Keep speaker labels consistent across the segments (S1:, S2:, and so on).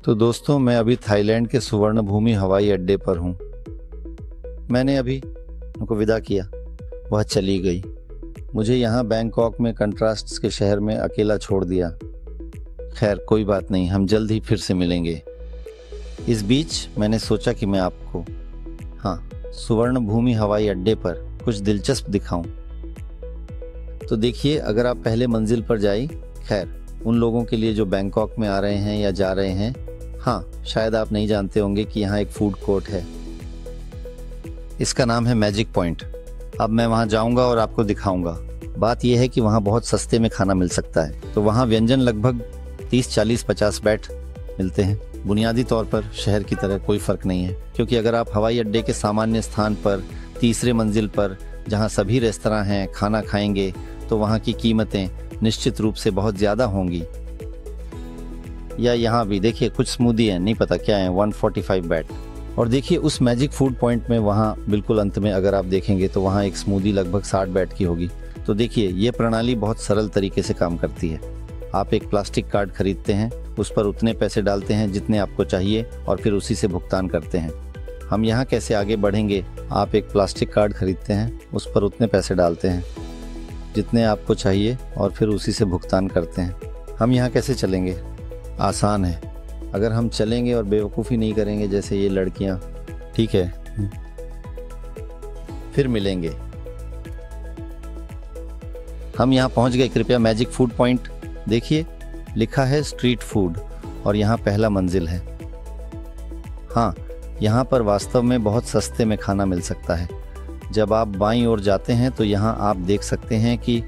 S1: तो दोस्तों, मैं अभी थाईलैंड के सुवर्णभूमि हवाई अड्डे पर हूँ। मैंने अभी उनको विदा किया, वह चली गई। मुझे यहाँ बैंकॉक में कंट्रास्ट्स के शहर में अकेला छोड़ दिया। खैर कोई बात नहीं, हम जल्द ही फिर से मिलेंगे। इस बीच मैंने सोचा कि मैं आपको सुवर्णभूमि हवाई अड्डे पर कुछ दिलचस्प दिखाऊं। तो देखिए, अगर आप पहले मंजिल पर जाइए, खैर उन लोगों के लिए जो बैंकॉक में आ रहे हैं या जा रहे हैं, शायद आप नहीं जानते होंगे कि यहाँ एक फूड कोर्ट है। इसका नाम है मैजिक पॉइंट। अब मैं वहाँ जाऊँगा और आपको दिखाऊँगा। बात यह है कि वहाँ बहुत सस्ते में खाना मिल सकता है। तो वहाँ व्यंजन लगभग 30, 40, 50 बैट मिलते हैं। बुनियादी तौर पर शहर की तरह कोई फ़र्क नहीं है, क्योंकि अगर आप हवाई अड्डे के सामान्य स्थान पर तीसरे मंजिल पर, जहाँ सभी रेस्तरां हैं, खाना खाएंगे तो वहाँ की कीमतें निश्चित रूप से बहुत ज़्यादा होंगी। या यहाँ भी देखिए कुछ स्मूदी है, नहीं पता क्या है, 145 बैट। और देखिए उस मैजिक फूड पॉइंट में वहाँ बिल्कुल अंत में अगर आप देखेंगे तो वहाँ एक स्मूदी लगभग 60 बैट की होगी। तो देखिए ये प्रणाली बहुत सरल तरीके से काम करती है। आप एक प्लास्टिक कार्ड खरीदते हैं, उस पर उतने पैसे डालते हैं जितने आपको चाहिए और फिर उसी से भुगतान करते हैं। हम यहाँ कैसे आगे बढ़ेंगे? आप एक प्लास्टिक कार्ड खरीदते हैं, उस पर उतने पैसे डालते हैं जितने आपको चाहिए और फिर उसी से भुगतान करते हैं। हम यहाँ कैसे चलेंगे? आसान है, अगर हम चलेंगे और बेवकूफ़ी नहीं करेंगे जैसे ये लड़कियाँ। ठीक है, फिर मिलेंगे। हम यहाँ पहुँच गए। कृपया मैजिक फूड पॉइंट देखिए, लिखा है स्ट्रीट फूड और यहाँ पहला मंजिल है। यहाँ पर वास्तव में बहुत सस्ते में खाना मिल सकता है। जब आप बाईं ओर जाते हैं तो यहाँ आप देख सकते हैं कि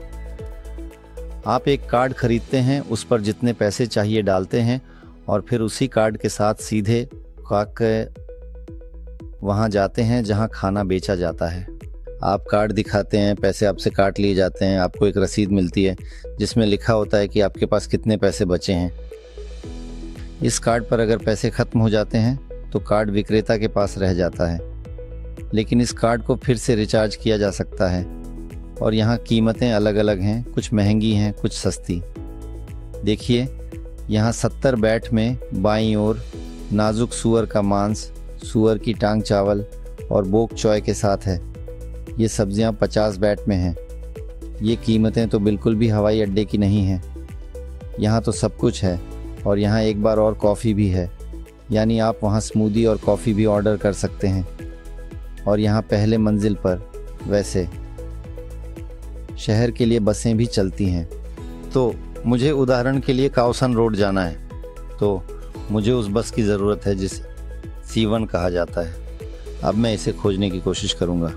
S1: आप एक कार्ड खरीदते हैं, उस पर जितने पैसे चाहिए डालते हैं और फिर उसी कार्ड के साथ सीधे वहाँ जाते हैं जहाँ खाना बेचा जाता है। आप कार्ड दिखाते हैं, पैसे आपसे काट लिए जाते हैं, आपको एक रसीद मिलती है जिसमें लिखा होता है कि आपके पास कितने पैसे बचे हैं। इस कार्ड पर अगर पैसे ख़त्म हो जाते हैं तो कार्ड विक्रेता के पास रह जाता है, लेकिन इस कार्ड को फिर से रिचार्ज किया जा सकता है। और यहाँ कीमतें अलग अलग हैं, कुछ महंगी हैं, कुछ सस्ती। देखिए यहाँ 70 बैट में बाईं ओर नाजुक सूअर का मांस, सूअर की टांग चावल और बोक चॉय के साथ है। ये सब्जियाँ 50 बैट में हैं। ये कीमतें तो बिल्कुल भी हवाई अड्डे की नहीं हैं। यहाँ तो सब कुछ है और यहाँ एक बार और कॉफ़ी भी है, यानी आप वहाँ स्मूदी और कॉफ़ी भी ऑर्डर कर सकते हैं। और यहाँ पहले मंजिल पर वैसे शहर के लिए बसें भी चलती हैं। तो मुझे उदाहरण के लिए खao San रोड जाना है, तो मुझे उस बस की ज़रूरत है जिसे C1 कहा जाता है। अब मैं इसे खोजने की कोशिश करूँगा।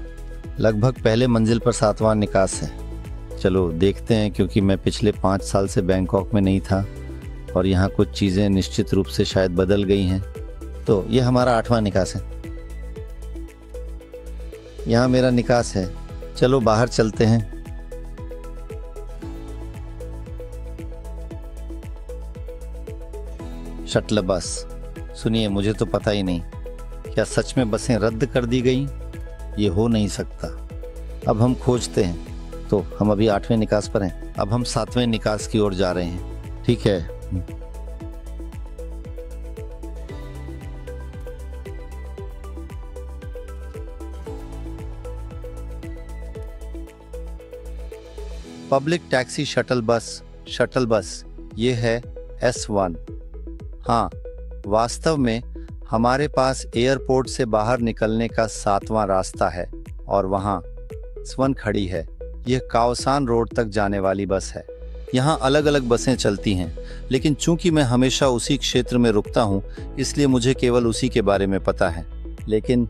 S1: लगभग पहले मंजिल पर 7वां निकास है। चलो देखते हैं, क्योंकि मैं पिछले 5 साल से बैंकॉक में नहीं था और यहाँ कुछ चीज़ें निश्चित रूप से शायद बदल गई हैं। तो ये हमारा 8वां निकास है। यहाँ मेरा निकास है। चलो बाहर चलते हैं। Shuttle bus. सुनिए, मुझे तो पता ही नहीं, क्या सच में बसें रद्द कर दी गई? ये हो नहीं सकता। अब हम खोजते हैं। तो हम अभी 8वें निकास पर हैं। अब हम 7वें निकास की ओर जा रहे हैं। ठीक है। पब्लिक टैक्सी शटल बस ये है S1। वास्तव में हमारे पास एयरपोर्ट से बाहर निकलने का 7वां रास्ता है और वहाँ S1 खड़ी है। यह खao San रोड तक जाने वाली बस है। यहाँ अलग अलग बसें चलती हैं, लेकिन चूंकि मैं हमेशा उसी क्षेत्र में रुकता हूँ, इसलिए मुझे केवल उसी के बारे में पता है। लेकिन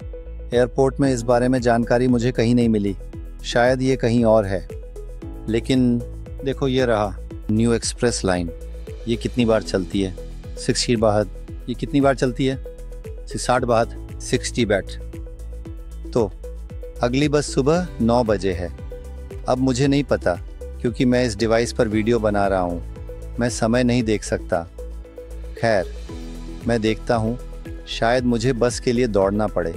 S1: एयरपोर्ट में इस बारे में जानकारी मुझे कहीं नहीं मिली। शायद ये कहीं और है। लेकिन देखो, ये रहा न्यू एक्सप्रेस लाइन। ये कितनी बार चलती है? 60 बाहर। ये कितनी बार चलती है? 60 बाहर, 60 बैट। तो अगली बस सुबह 9 बजे है। अब मुझे नहीं पता, क्योंकि मैं इस डिवाइस पर वीडियो बना रहा हूँ। मैं समय नहीं देख सकता। खैर, मैं देखता हूँ। शायद मुझे बस के लिए दौड़ना पड़े,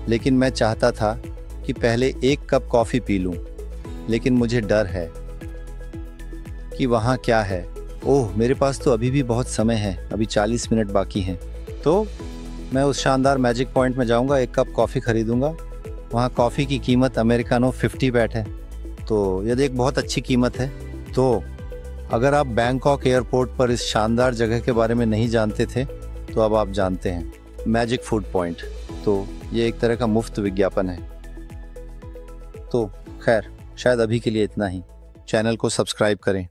S1: लेकिन मैं चाहता था कि पहले एक कप कॉफ़ी पी लूँ। लेकिन मुझे डर है कि वहाँ क्या है। ओह, मेरे पास तो अभी भी बहुत समय है, अभी 40 मिनट बाकी हैं। तो मैं उस शानदार मैजिक पॉइंट में जाऊंगा, एक कप कॉफ़ी खरीदूंगा। वहाँ कॉफ़ी की कीमत अमेरिकानो 50 बैट है, तो यह एक बहुत अच्छी कीमत है। तो अगर आप बैंकॉक एयरपोर्ट पर इस शानदार जगह के बारे में नहीं जानते थे तो अब आप जानते हैं, मैजिक फूड पॉइंट। तो ये एक तरह का मुफ्त विज्ञापन है। तो खैर, शायद अभी के लिए इतना ही। चैनल को सब्सक्राइब करें।